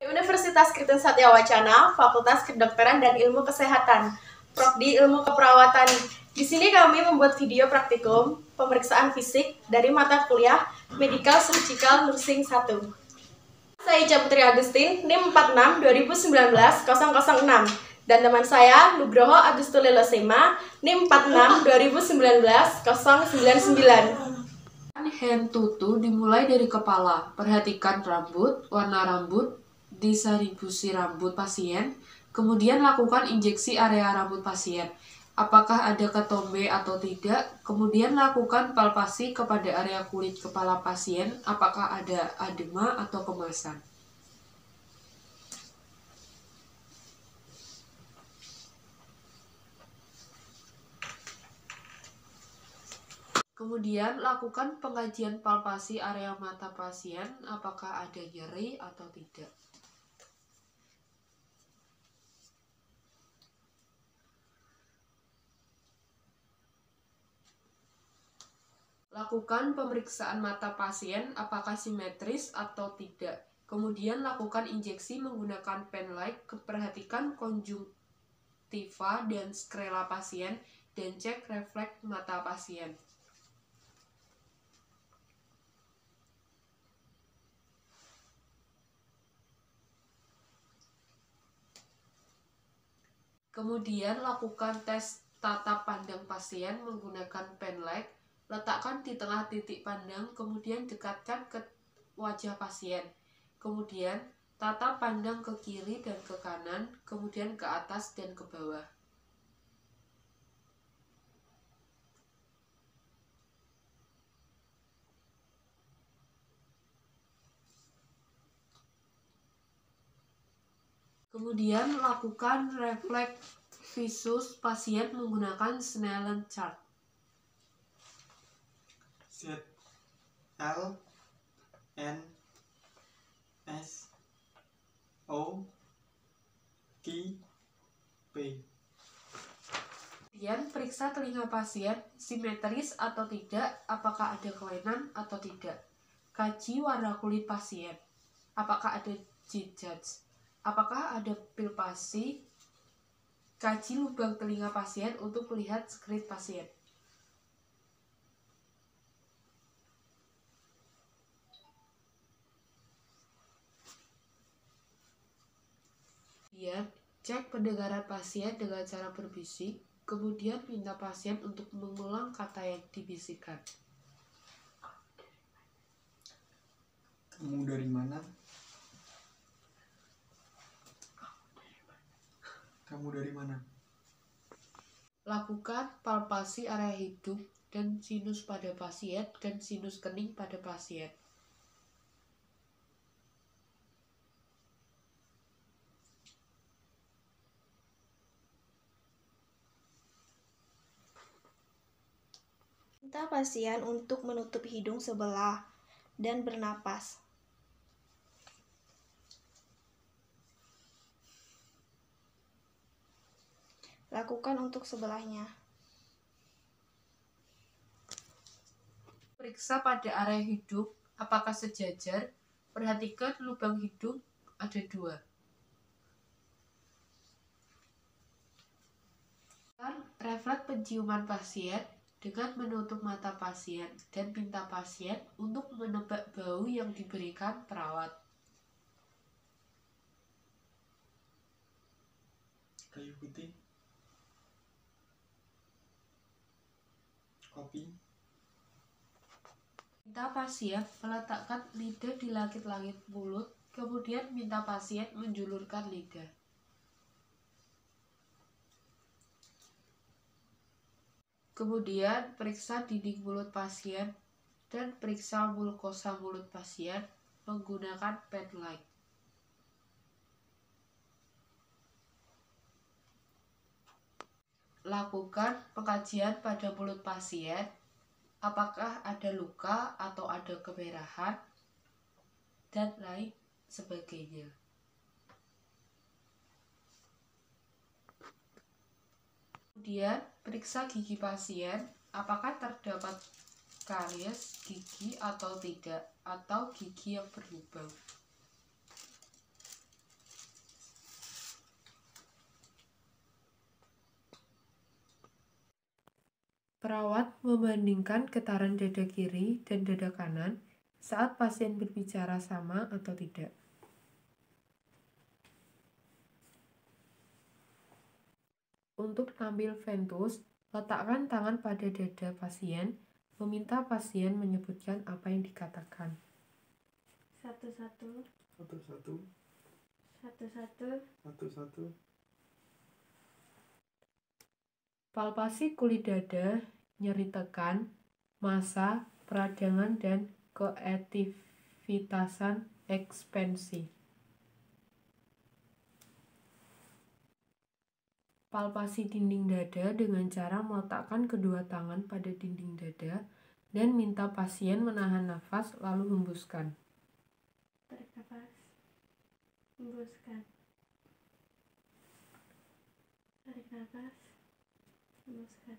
Universitas Kristen Satya Wacana, Fakultas Kedokteran dan Ilmu Kesehatan, Prodi Ilmu Keperawatan. Di sini kami membuat video praktikum pemeriksaan fisik dari mata kuliah Medical Surgical Nursing 1. Saya Ica Putri Agustin, NIM 46 2019 006, dan teman saya Nugroho Agustulilo Sema, NIM 46 2019 099. Hand tutu dimulai dari kepala. Perhatikan rambut, warna rambut, distribusi rambut pasien. Kemudian lakukan injeksi area rambut pasien. Apakah ada ketombe atau tidak? Kemudian lakukan palpasi kepada area kulit kepala pasien. Apakah ada edema atau kemasan? Kemudian lakukan pengajian palpasi area mata pasien, apakah ada nyeri atau tidak. Lakukan pemeriksaan mata pasien, apakah simetris atau tidak. Kemudian lakukan injeksi menggunakan pen light, perhatikan konjungtiva dan skrela pasien, dan cek refleks mata pasien. Kemudian lakukan tes tatap pandang pasien menggunakan pen light. Letakkan di tengah titik pandang, kemudian dekatkan ke wajah pasien. Kemudian tatap pandang ke kiri dan ke kanan, kemudian ke atas dan ke bawah. Kemudian lakukan refleks visus pasien menggunakan Snellen chart. Z L N S O Q P. Kemudian periksa telinga pasien, simetris atau tidak, apakah ada kelainan atau tidak. Kaji warna kulit pasien, apakah ada jejak, apakah ada palpasi. Kaji lubang telinga pasien untuk melihat skrit pasien. Kemudian, cek pendengaran pasien dengan cara berbisik, kemudian minta pasien untuk mengulang kata yang dibisikkan. Kamu dari mana? Kamu dari mana? Lakukan palpasi area hidung dan sinus pada pasien dan sinus kening pada pasien. Minta pasien untuk menutup hidung sebelah dan bernapas. Lakukan untuk sebelahnya. Periksa pada area hidung, apakah sejajar. Perhatikan lubang hidung ada 2. Refleks penciuman pasien dengan menutup mata pasien dan minta pasien untuk menebak bau yang diberikan perawat. Kayu putih. Kopi. Minta pasien meletakkan lidah di langit-langit mulut, kemudian minta pasien menjulurkan lidah. Kemudian periksa dinding mulut pasien dan periksa mukosa mulut pasien menggunakan pen light. Lakukan pengkajian pada mulut pasien, apakah ada luka atau ada kemerahan, dan lain sebagainya. Kemudian, periksa gigi pasien, apakah terdapat karies gigi atau tidak, atau gigi yang berlubang. Perawat membandingkan getaran dada kiri dan dada kanan saat pasien berbicara sama atau tidak. Untuk ambil ventus, letakkan tangan pada dada pasien, meminta pasien menyebutkan apa yang dikatakan. Satu-satu. Satu-satu. Satu-satu. Satu-satu. Palpasi kulit dada, nyeri tekan, massa, peradangan, dan keaktivitasan ekspansi. Palpasi dinding dada dengan cara meletakkan kedua tangan pada dinding dada dan minta pasien menahan nafas lalu hembuskan. Tarik nafas. Hembuskan. Tarik nafas. Hembuskan.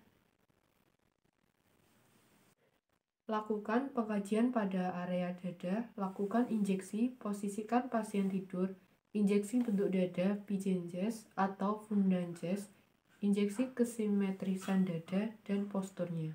Lakukan pengkajian pada area dada, lakukan injeksi, posisikan pasien tidur, injeksi bentuk dada bijenjes atau fundanges, injeksi kesimetrisan dada, dan posturnya.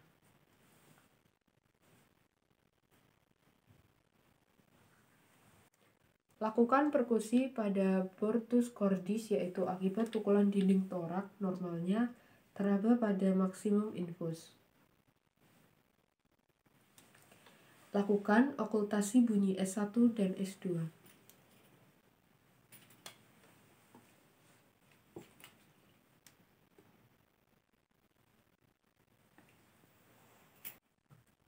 Lakukan perkusi pada portus cordis, yaitu akibat pukulan dinding torak, normalnya teraba pada maksimum infus. Lakukan okultasi bunyi S1 dan S2.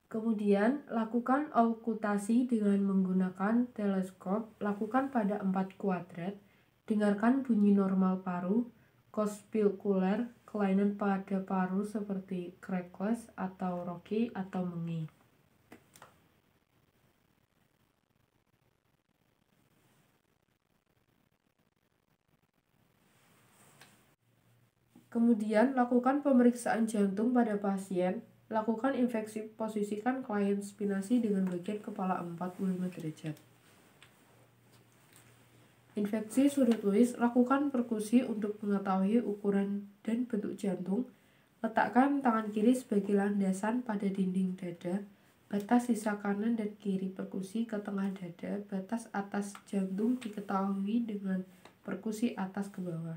Kemudian, lakukan okultasi dengan menggunakan teleskop, lakukan pada 4 kuadrat, dengarkan bunyi normal paru, kospikuler, kelainan pada paru seperti crackles atau rocky atau mengi. Kemudian, lakukan pemeriksaan jantung pada pasien. Lakukan infeksi, posisikan klien spinasi dengan bagian kepala 45 derajat. Infeksi sudut luis, lakukan perkusi untuk mengetahui ukuran dan bentuk jantung. Letakkan tangan kiri sebagai landasan pada dinding dada. Batas sisa kanan dan kiri perkusi ke tengah dada. Batas atas jantung diketahui dengan perkusi atas ke bawah.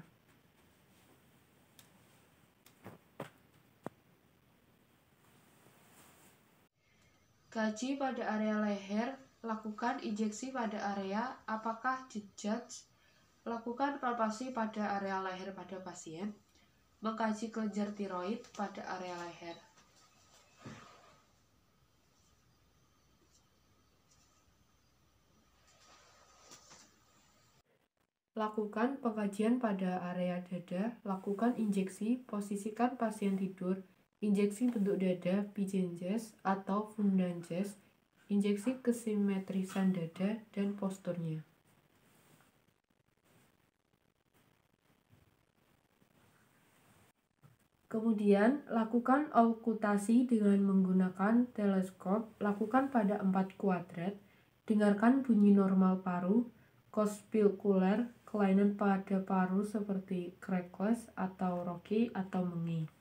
Kaji pada area leher, lakukan injeksi pada area apakah judge, lakukan palpasi pada area leher pada pasien, mengkaji kelenjar tiroid pada area leher. Lakukan pengkajian pada area dada, lakukan injeksi, posisikan pasien tidur, injeksi bentuk dada bijenjes atau fundanges, injeksi kesimetrisan dada, dan posturnya. Kemudian, lakukan okultasi dengan menggunakan teleskop, lakukan pada 4 kuadrat, dengarkan bunyi normal paru, kospikuler, kelainan pada paru seperti crackles atau rocky atau mengi.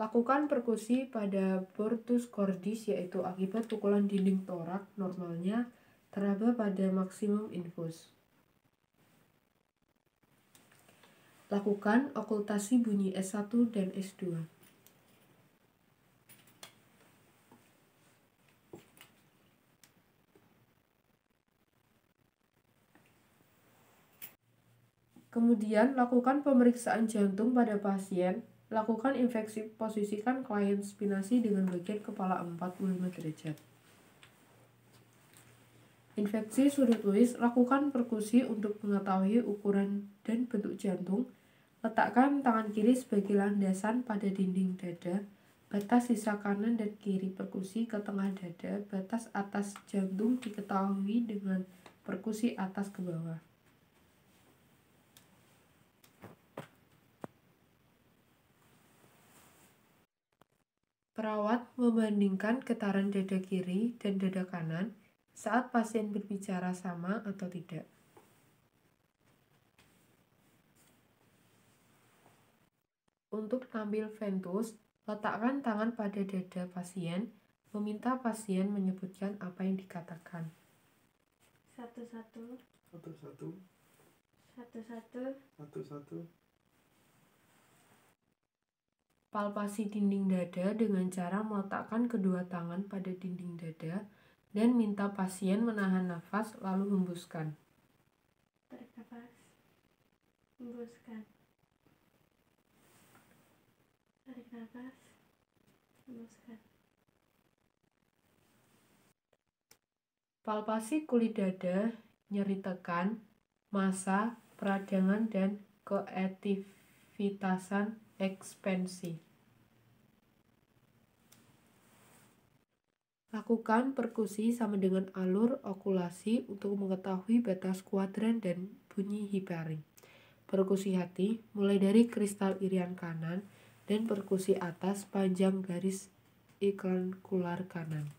Lakukan perkusi pada portus cordis, yaitu akibat pukulan dinding torak, normalnya teraba pada maksimum infus. Lakukan okultasi bunyi S1 dan S2. Kemudian, lakukan pemeriksaan jantung pada pasien. Lakukan infeksi, posisikan klien spinasi dengan bagian kepala 45 derajat. Infeksi sudut luis, lakukan perkusi untuk mengetahui ukuran dan bentuk jantung. Letakkan tangan kiri sebagai landasan pada dinding dada. Batas sisa kanan dan kiri perkusi ke tengah dada. Batas atas jantung diketahui dengan perkusi atas ke bawah. Perawat membandingkan getaran dada kiri dan dada kanan saat pasien berbicara sama atau tidak. Untuk ambil ventus, letakkan tangan pada dada pasien, meminta pasien menyebutkan apa yang dikatakan. Satu-satu. Satu-satu. Satu-satu. Satu-satu. Palpasi dinding dada dengan cara meletakkan kedua tangan pada dinding dada dan minta pasien menahan nafas lalu hembuskan. Tarik nafas. Hembuskan. Tarik nafas. Hembuskan. Palpasi kulit dada, nyeri tekan, massa, peradangan, dan keaktivitasan ekspansi. Lakukan perkusi sama dengan alur okulasi untuk mengetahui batas kuadran dan bunyi hiparing. Perkusi hati mulai dari kristal irian kanan dan perkusi atas panjang garis iklankular kanan.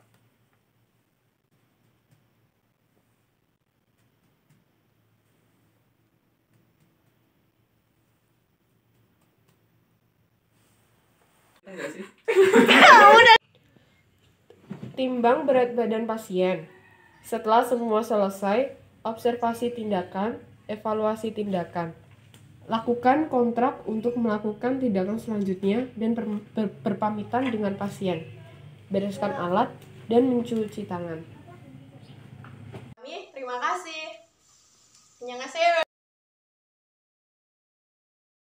Timbang berat badan pasien. Setelah semua selesai, observasi tindakan, evaluasi tindakan. Lakukan kontrak untuk melakukan tindakan selanjutnya dan berpamitan dengan pasien. Bereskan alat dan mencuci tangan. Kami terima kasih. Annyeonghaseyo.